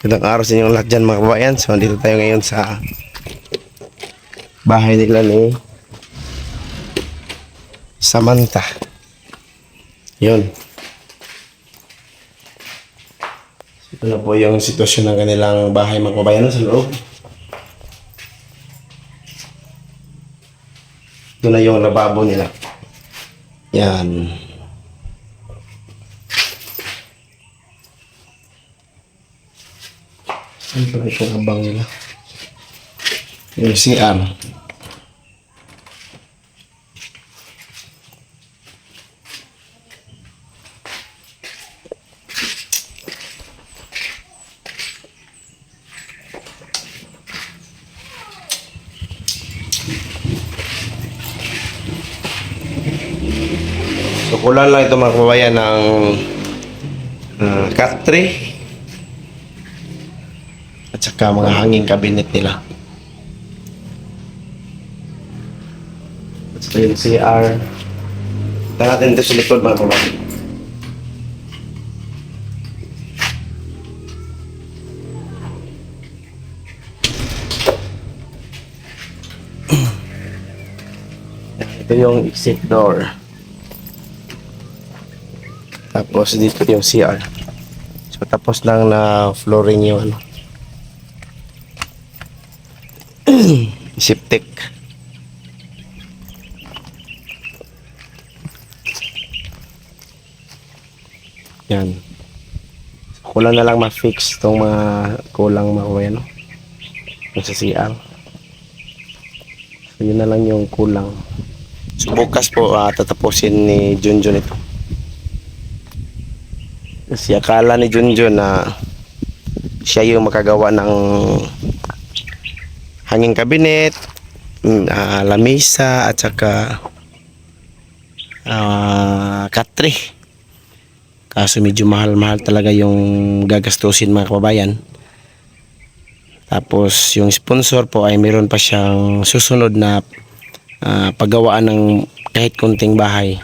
Magandang araw sa inyong lahat dyan mga kabayan. So, dito tayo ngayon sa bahay nila ni Samantha. Yun. Ito na po yung sitwasyon ng kanilang bahay mga kabayan sa loob. Ito na yung lababo nila. Yan. Ano pala itong abang nila? Yung CR. So kulang lang ito mga kababayan ng cut tray at saka mga hanging cabinet nila. At saka yung CR. Ito natin ito sa likod mga kababayan. Ito yung exit door. Tapos dito yung CR. So tapos lang na flooring yung ano. Septic. Yan. So, kulang na lang ma-fix tong mga kulang mga no? Yung sa CR. So yun na lang yung kulang. So bukas po tatapusin ni Junjun ito. Kasi akala ni Junjun na siya yung makagawa ng hanging cabinet, lamesa at saka cut tray. Kaso medyo mahal-mahal talaga yung gagastusin mga kababayan. Tapos yung sponsor po ay meron pa siyang susunod na paggawaan ng kahit kunting bahay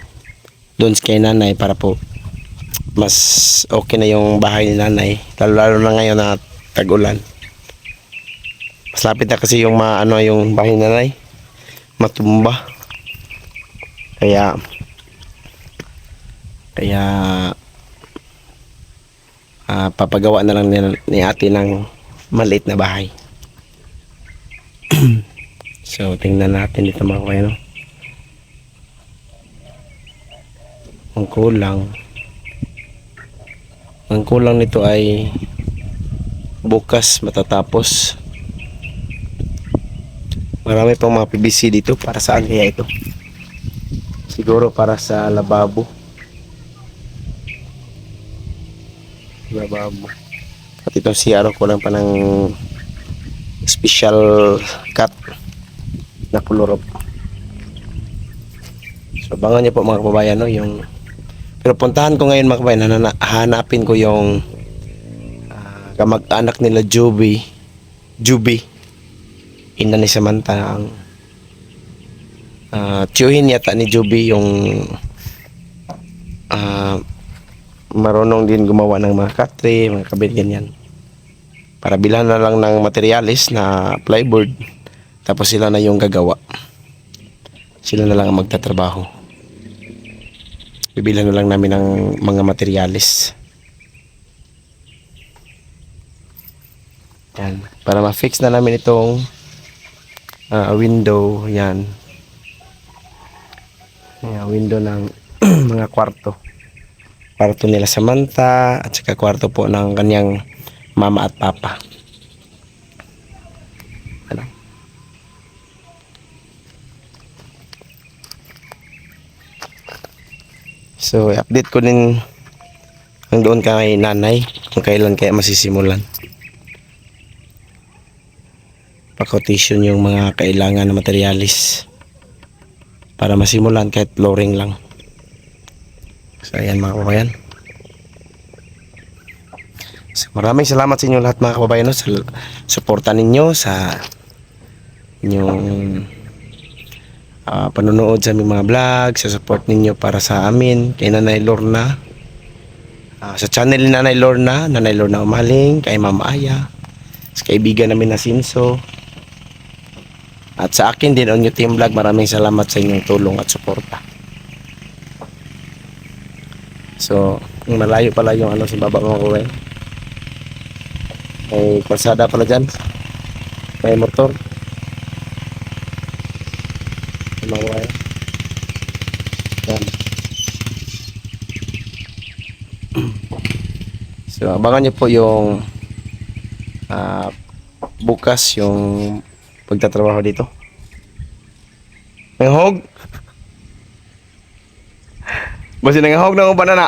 doon kay nanay para po mas okay na yung bahay ni nanay, lalo na ngayon na tag-ulan. Mas lapit na kasi yung yung bahay ni nanay matumba, kaya papagawa na lang ni ate ng maliit na bahay. So tingnan natin dito mga kabayan, no? Ang kulang nito ay bukas matatapos. Marami pang mga PVC dito. Para saan kaya ito? Siguro para sa lababo. At itong CR kulang pa ng special cut na kulurop. So abangan niyo po mga kababayan, no, yung pero puntahan ko ngayon mga kabayan, hanapin ko yung kamag-anak nila Juby, ina ni Samantha. Ang tiyuhin yata ni Juby yung marunong din gumawa ng mga cut tray, mga cabinet ganyan. Para bilhan na lang ng materialis na plyboard, tapos sila na yung gagawa. Sila na lang ang magtatrabaho. Bibilan na lang namin ng mga materialis. Yan. Para ma-fix na namin itong window. Yan. Window ng mga kwarto. Kwarto nila Samantha at saka kwarto po ng kanyang mama at papa. Ano? So, update ko din ang doon kay nanay kung kailan kaya masisimulan. Pa-quotation yung mga kailangan na materialis para masimulan kahit flooring lang. So, ayan mga kababayan. So, maraming salamat sa inyo lahat mga kababayan, no, sa suporta ninyo sa inyong panonood sa aming mga vlog, sa support ninyo para sa amin, kay Nanay Lorna, Sa channel ni Nanay Lorna Umaling, kay Ma'am Aya, sa kaibigan namin na Sinso, at sa akin din on Team Vlog, maraming salamat sa inyong tulong at suporta. So, malayo pala yung sa baba mga kababayan. May kalsada pala dyan. May motor. Mga kababayan. Yan. So, abangan nyo po yung bukas yung pagtatrabaho dito. May hog. Basi nangahog na uban na.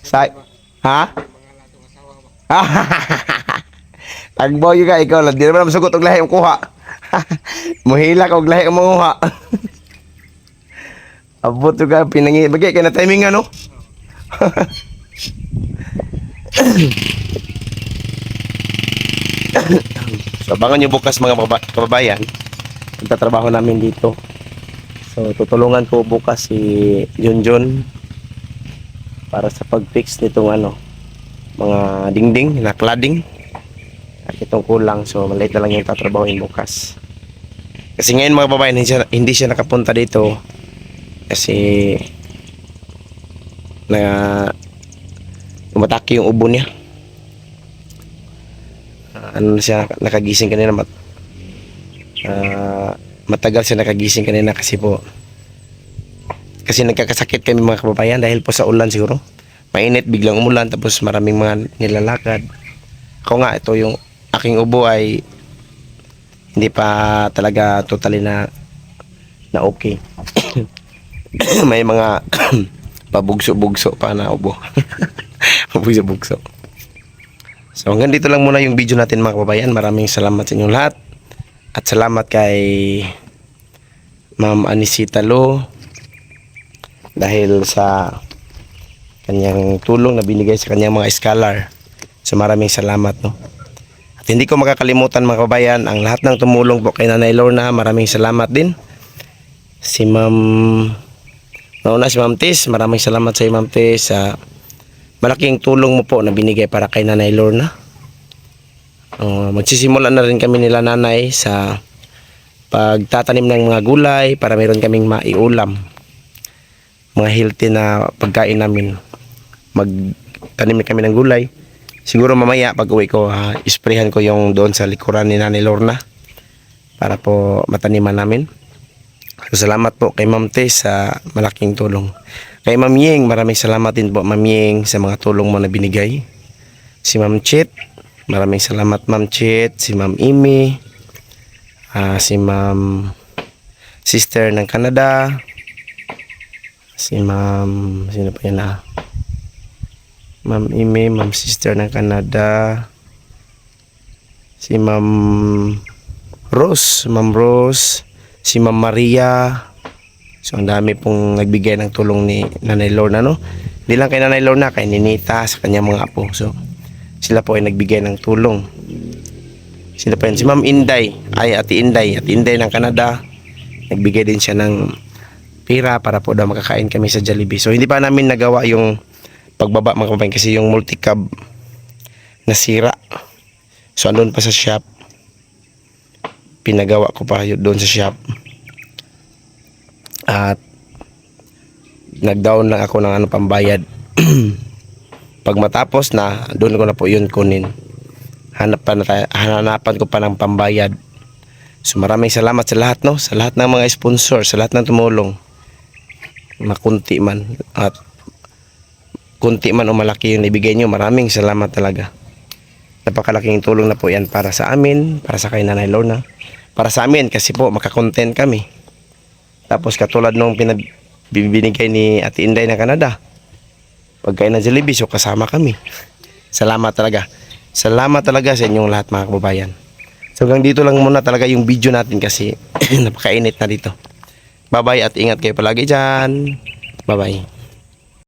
Say. Ha? Tagbo yung ka ikaw lang. Di naman masugot og lahi ang kuha. Muhila ka og lahi ang manguha. Abot yung ka pinangi. Bagay ka na timing ano? So abangan nyo bukas mga kababayan, pagtatrabaho namin dito. So tutulungan ko bukas si Junjun para sa pag-fix nitong mga dingding na cladding at itong kulang. So maliit na lang yung tatrabahoin bukas. Kasi ngayon mga kababayan, hindi siya nakapunta dito kasi na umatake yung ubo niya. Siya nakagising kanina matagal siya nakagising kanina kasi nagkakasakit kami mga kababayan dahil po sa ulan siguro. Mainit, biglang umulan, tapos maraming mga nilalakad. Ako nga, ito yung aking ubo ay hindi pa talaga totally na okay. May mga pabugso-bugso pa na ubo. Pabugso-bugso. So hanggang dito lang muna yung video natin mga kababayan. Maraming salamat sa inyong lahat. At salamat kay Ma'am Anisita Lo dahil sa kanyang tulong na binigay sa kanyang mga scholar. So maraming salamat, no. At hindi ko makakalimutan mga kababayan ang lahat ng tumulong po kay Nanay Lorna. Maraming salamat din. Si Ma'am Tis, maraming salamat sa iyo Ma'am Tis sa malaking tulong mo po na binigay para kay Nanay Lorna. Magsisimula na rin kami nila nanay sa pagtatanim ng mga gulay para meron kaming maiulam. Mga healthy na pagkain namin. Magtanim na kami ng gulay. Siguro mamaya pag uwi ko, isprehan ko yung doon sa likuran ni Nanay Lorna para po mataniman namin. So, salamat po kay Ma'am Tess sa malaking tulong. Kay Ma'am Ying, maraming salamat din po Ma'am Ying sa mga tulong mo na binigay. Si Ma'am Chit, maraming salamat Ma'am Chit. Si Ma'am Imi, si Ma'am Sister ng Canada, si Ma'am, sino pa yun Ma'am Imi, Ma'am Sister ng Canada, si Ma'am Rose, si Ma'am Maria. So ang dami pong nagbigay ng tulong ni Nanay Lorna, no? Hindi lang kay Nanay Lorna, kay Ninita, sa kanyang mga apo. So sila po ay nagbigay ng tulong. Sila pa yun. Si Ma'am Inday, Ate Inday ng Canada, nagbigay din siya ng pira para po daw makakain kami sa Jollibee. So hindi pa namin nagawa yung pagbaba mga kababayan kasi yung multi-cab nasira. So andun pa sa shop. Pinagawa ko pa yun doon sa shop. At nag-down lang ako ng pambayad. Pag matapos na, doon ko na po yun kunin. Hanapan ko pa ng pambayad. So maraming salamat sa lahat, no? Sa lahat ng mga sponsor, sa lahat ng tumulong. Makunti man at kunti man o malaki yung ibigay nyo, maraming salamat talaga. Napakalaking tulong na po yan para sa amin, para sa kay Nanay Lorna, para sa amin kasi po makakontent kami. Tapos katulad nung binigay ni Ate Inday ng Canada, pagkain ng Jollibee, so kasama kami. Salamat talaga. Salamat talaga sa inyong lahat mga kababayan. So hanggang dito lang muna talaga yung video natin kasi napakainit na dito. Bye bye at ingat kayo palagi dyan. Bye bye.